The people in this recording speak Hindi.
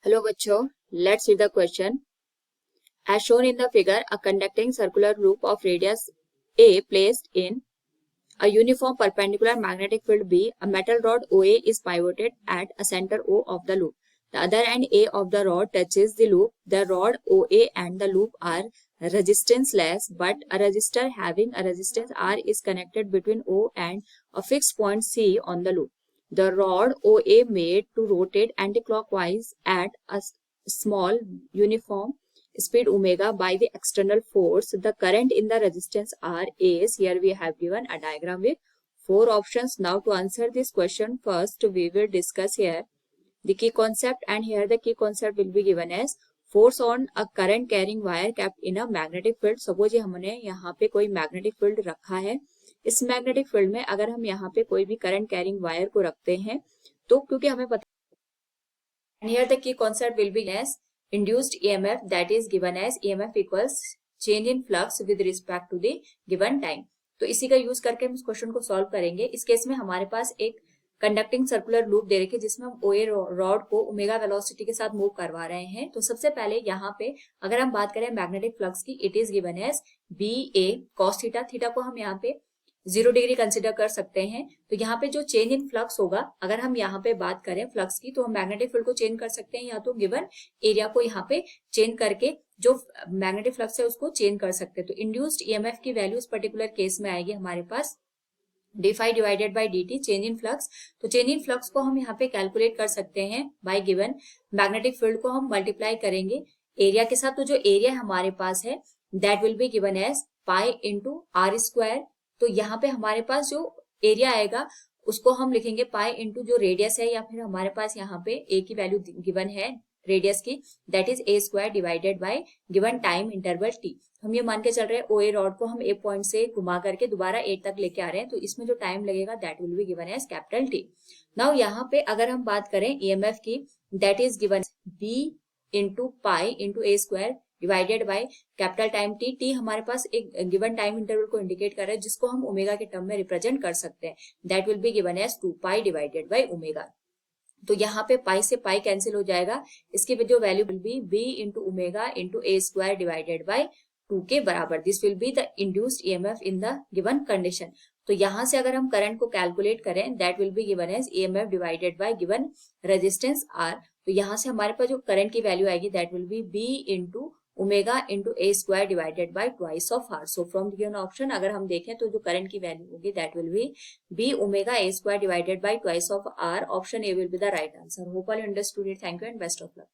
Hello bachcho, let's see the question. As shown in the figure, a conducting circular loop of radius A placed in a uniform perpendicular magnetic field B, a metal rod OA is pivoted at a center O of the loop. The other end A of the rod touches the loop. The rod OA and the loop are resistance-less, but a resistor having a resistance R is connected between O and a fixed point C on the loop. The rod OA made to rotate anticlockwise at a small uniform speed omega by the external force. The current in the resistance R is, here we have given a diagram with 4 options. Now to answer this question, first we will discuss here the key concept, and here the key concept will be given as force on a current carrying wire kept in a magnetic field. Suppose हमने यहाँ पे कोई magnetic field रखा है, इस magnetic field में अगर हम यहाँ पे कोई भी current carrying wire को रखते हैं तो क्योंकि हमें पता, and here the key concept will be as induced EMF, that is given as EMF equals change in flux with respect to the given time. तो इसी का यूज करके हम इस क्वेश्चन को सॉल्व करेंगे. इस केस में हमारे पास एक कंडक्टिंग सर्कुलर लूप दे रखी है जिसमें हम ओए रॉड को ओमेगा वेलोसिटी के साथ मूव करवा रहे हैं. तो सबसे पहले यहाँ पे अगर हम बात करें मैग्नेटिक फ्लक्स की, it is given as B A cos theta. Theta को हम यहाँ पे 0 डिग्री कंसिडर कर सकते हैं. तो यहाँ पे जो चेंज इन फ्लक्स होगा, अगर हम यहाँ पे बात करें फ्लक्स की, तो हम मैग्नेटिक फील्ड को चेंज कर सकते हैं या तो गिवन एरिया को यहाँ पे चेंज करके जो मैग्नेटिक फ्लक्स है उसको चेंज कर सकते हैं. तो इंड्यूस्ड ईएमएफ की वैल्यू इस पर्टिकुलर केस में आएगी हमारे पास D divided by D T, change in flux. तो चेंज इन फ्लक्स को हम यहाँ पे कैलकुलेट कर सकते हैं बाय गिवन मैग्नेटिक फील्ड को हम मल्टीप्लाई करेंगे एरिया के साथ. तो जो एरिया हमारे पास है that will be given as pi into r square. तो यहाँ पे हमारे पास जो एरिया आएगा उसको हम लिखेंगे पाई इंटू जो रेडियस है, या फिर हमारे पास यहाँ पे ए की वैल्यू गिवन है रेडियस की, that is a square divided by given time interval T. हम ये मान के चल रहे हैं ओए रॉड को हम ए पॉइंट से घुमा करके दोबारा ए तक लेके आ रहे हैं, तो इसमें जो टाइम लगेगा that will be given as capital T. Now यहाँ पे अगर हम बात करें ईएमएफ की, that is given B into pi into A square divided by capital time T. T हमारे पास एक गिवन टाइम इंटरवल को इंडिकेट कर रहा है जिसको हम ओमेगा के टर्म में रिप्रेजेंट कर सकते हैं. That will be given as 2 pi divided by omega. तो यहाँ पे पाई से पाई कैंसिल हो जाएगा. इसकी जो value will be B into omega into A square divided by 2 के बराबर. This will be the induced EMF in the given condition. तो यहाँ से अगर हम करंट को कैलकुलेट करें that will be given as EMF divided by given resistance R. तो यहाँ से हमारे पास जो करंट की वैल्यू आएगी that will be B into omega into A square divided by twice of R. So from given option अगर हम देखें तो जो करंट की वैल्यू होगी that will be B omega A square divided by twice of R. Option A will be the right answer. Hope all you understood it. Thank you and best of luck.